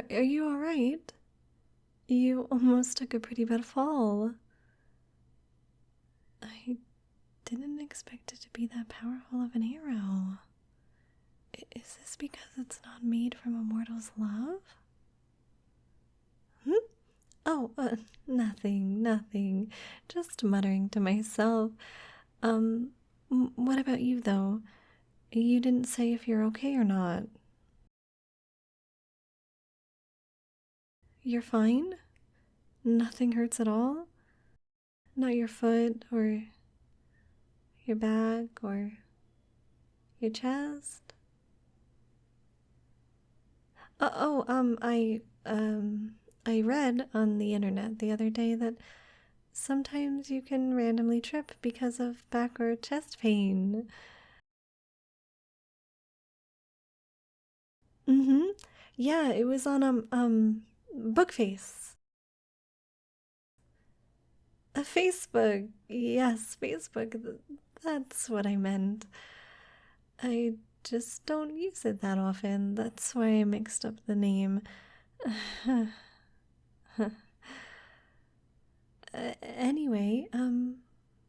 Are you alright? You almost took a pretty bad fall. I didn't expect it to be that powerful of an arrow. Is this because it's not made from a mortal's love? Hmm? Oh, nothing. Just muttering to myself. What about you, though? You didn't say if you're okay or not. You're fine? Nothing hurts at all? Not your foot, or your back, or your chest? I read on the internet the other day that sometimes you can randomly trip because of back or chest pain. Mm-hmm. Yeah, it was on Bookface. A Facebook. Yes, Facebook. That's what I meant. I just don't use it that often. That's why I mixed up the name. Anyway,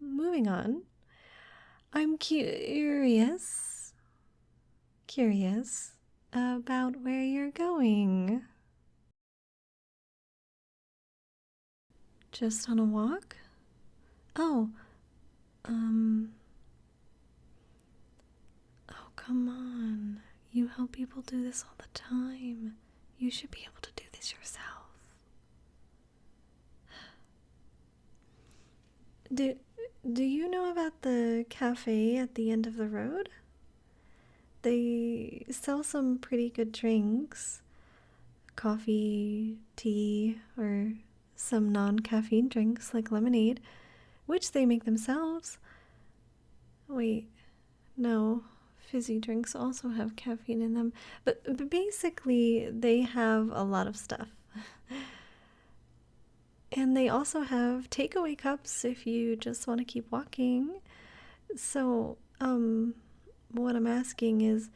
moving on. I'm curious about where you're going. Just on a walk? Oh, um, oh, come on. You help people do this all the time. You should be able to do this yourself. Do, do you know about the cafe at the end of the road? They sell some pretty good drinks, coffee, tea, or some non caffeine drinks like lemonade, which they make themselves. Wait, no, fizzy drinks also have caffeine in them. But basically, they have a lot of stuff. And they also have takeaway cups if you just want to keep walking. So, what I'm asking is,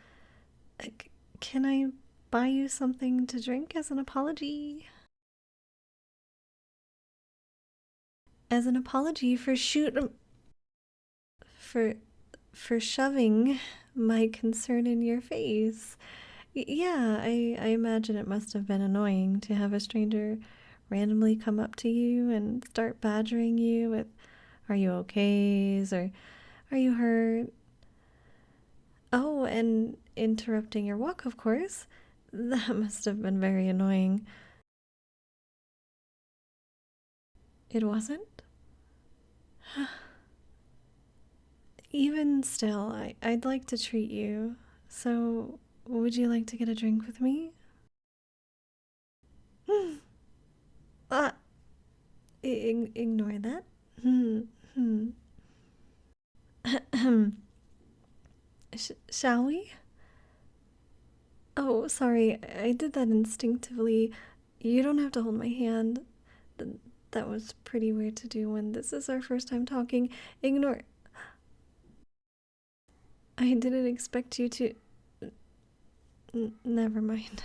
can I buy you something to drink as an apology? As an apology for for for shoving my concern in your face. Yeah, I imagine it must have been annoying to have a stranger randomly come up to you and start badgering you with, "Are you okays?" or "Are you hurt?" Oh, and interrupting your walk, of course. That must have been very annoying. It wasn't? Even still, I'd like to treat you. So, would you like to get a drink with me? Ah, ignore that. Hmm, hmm. Shall we? Oh, sorry, I did that instinctively. You don't have to hold my hand. That was pretty weird to do when this is our first time talking. Ignore. I didn't expect you to. Never mind.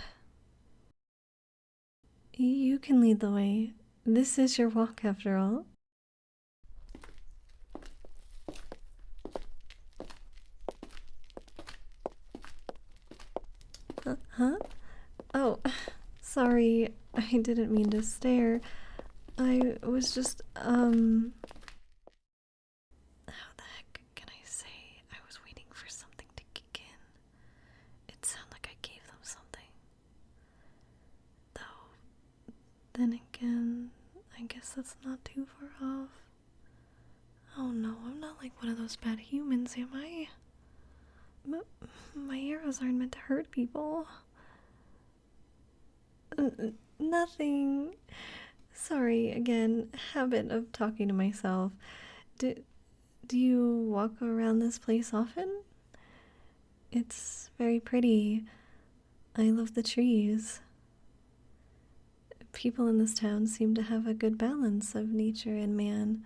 You can lead the way. This is your walk, after all. Huh? Oh, sorry. I didn't mean to stare. I was just, How the heck can I say? I was waiting for something to kick in. It sounded like I gave them something. Though, then again, I guess that's not too far off. Oh no, I'm not like one of those bad humans, am I? My arrows aren't meant to hurt people. Nothing. Sorry, again, habit of talking to myself. Do, do you walk around this place often? It's very pretty. I love the trees. People in this town seem to have a good balance of nature and man.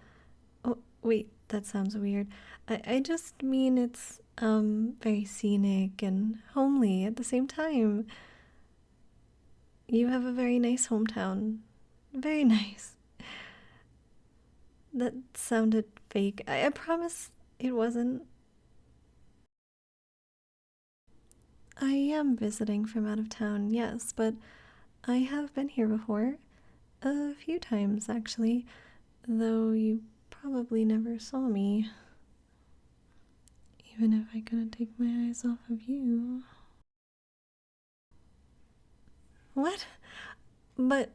Oh, wait, that sounds weird. I just mean it's, very scenic and homely at the same time. You have a very nice hometown. Very nice. That sounded fake. I promise it wasn't. I am visiting from out of town, yes, but I have been here before. A few times, actually, though you probably never saw me. Even if I couldn't take my eyes off of you. What? But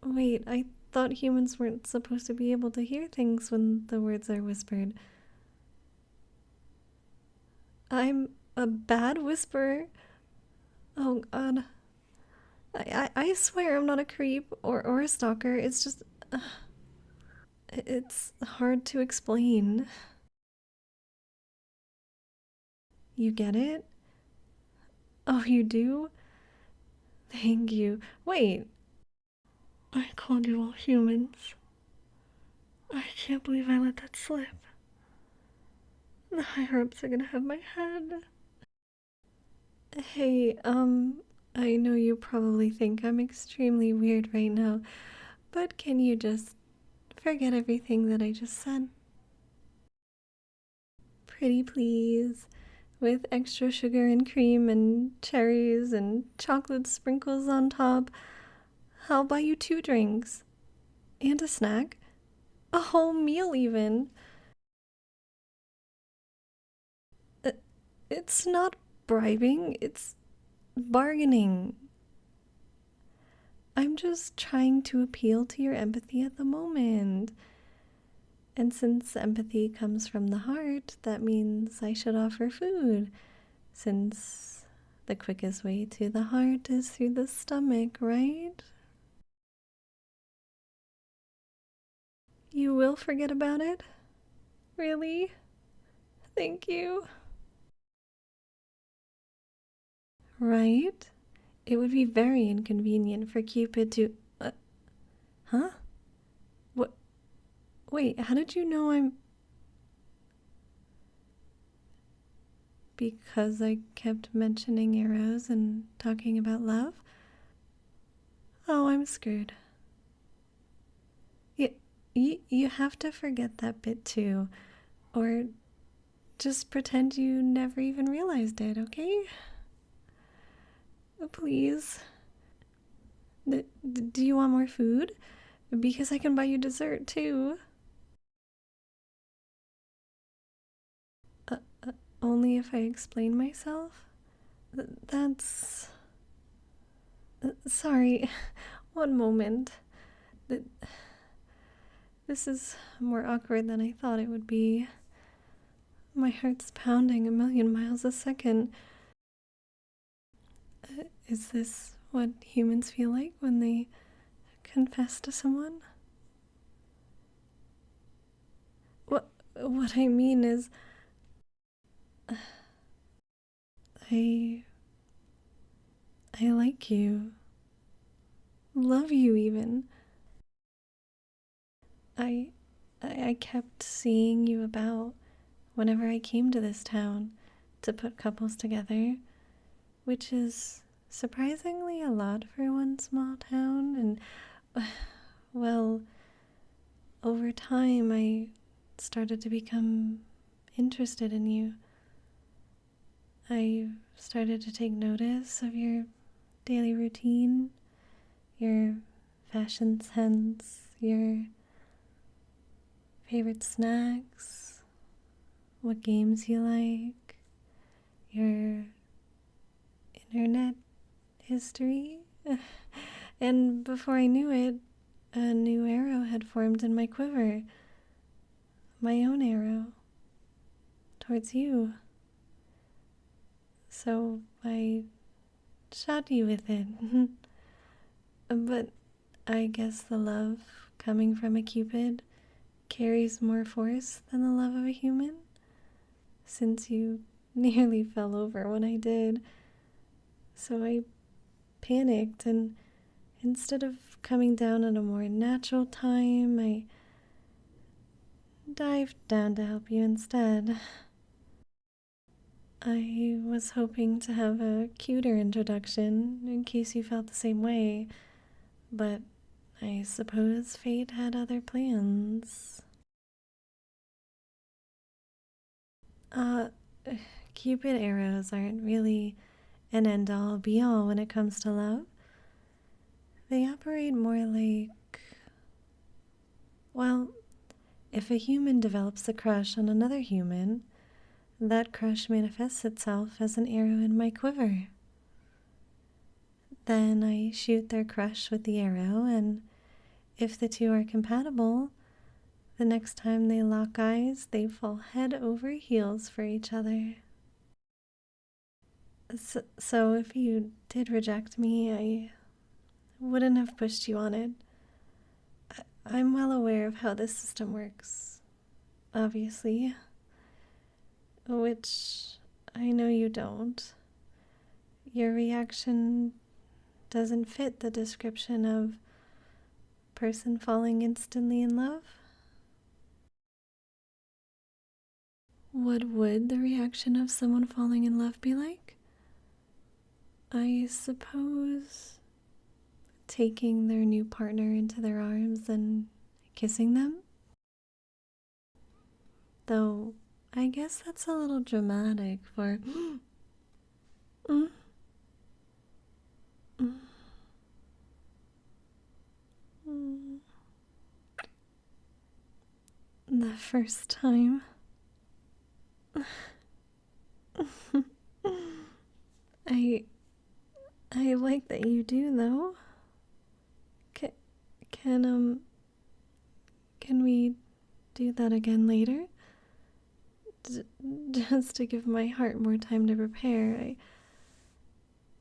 wait, I thought humans weren't supposed to be able to hear things when the words are whispered. I'm a bad whisperer. Oh god. I swear I'm not a creep or a stalker. It's just. It's hard to explain. You get it? Oh, you do? Thank you. Wait. I called you all humans. I can't believe I let that slip. The higher ups are gonna have my head. Hey, I know you probably think I'm extremely weird right now, but can you just forget everything that I just said? Pretty please. With extra sugar and cream and cherries and chocolate sprinkles on top. I'll buy you 2 drinks. And a snack. A whole meal, even. Uh, It's not bribing, it's bargaining. I'm just trying to appeal to your empathy at the moment. And since empathy comes from the heart, that means I should offer food. Since the quickest way to the heart is through the stomach, right? You will forget about it? Really? Thank you. Right? It would be very inconvenient for Cupid to. Huh? What? Wait, how did you know I'm. Because I kept mentioning arrows and talking about love? Oh, I'm screwed. You have to forget that bit too. Or just pretend you never even realized it, okay? Please. Do you want more food? Because I can buy you dessert too. Uh, Only if I explain myself? That's. Sorry. One moment. This is more awkward than I thought it would be. My heart's pounding a million miles a second. Is this what humans feel like when they confess to someone? What I mean is, I I like you. Love you even. I I kept seeing you about whenever I came to this town to put couples together, which is surprisingly a lot for one small town. And well, over time I started to become interested in you. I started to take notice of your daily routine, your fashion sense, your favorite snacks, what games you like, your internet history. And before I knew it, a new arrow had formed in my quiver. My own arrow. Towards you. So I shot you with it. But I guess the love coming from a Cupid carries more force than the love of a human, since you nearly fell over when I did. So I panicked, and instead of coming down at a more natural time, I dived down to help you instead. I was hoping to have a cuter introduction in case you felt the same way, but I suppose fate had other plans. Uh, Cupid arrows aren't really an end all be all when it comes to love. They operate more like, well, if a human develops a crush on another human, that crush manifests itself as an arrow in my quiver. Then I shoot their crush with the arrow, and if the two are compatible, the next time they lock eyes, they fall head over heels for each other. So if you did reject me, I wouldn't have pushed you on it. I'm well aware of how this system works, obviously, which I know you don't. Your reaction doesn't fit the description of person falling instantly in love. What would the reaction of someone falling in love be like? I suppose taking their new partner into their arms and kissing them? Though, I guess that's a little dramatic for. Mm, mm, mm. The first time. I I like that you do though. Can can can we do that again later? D- just to give my heart more time to prepare.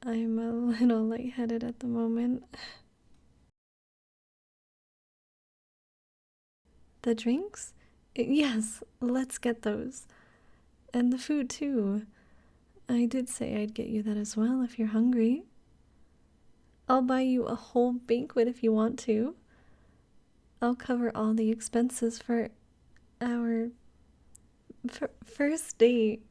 I'm a little lightheaded at the moment. The drinks? Yes, let's get those. And the food too. I did say I'd get you that as well if you're hungry. I'll buy you a whole banquet if you want to. I'll cover all the expenses for our first date.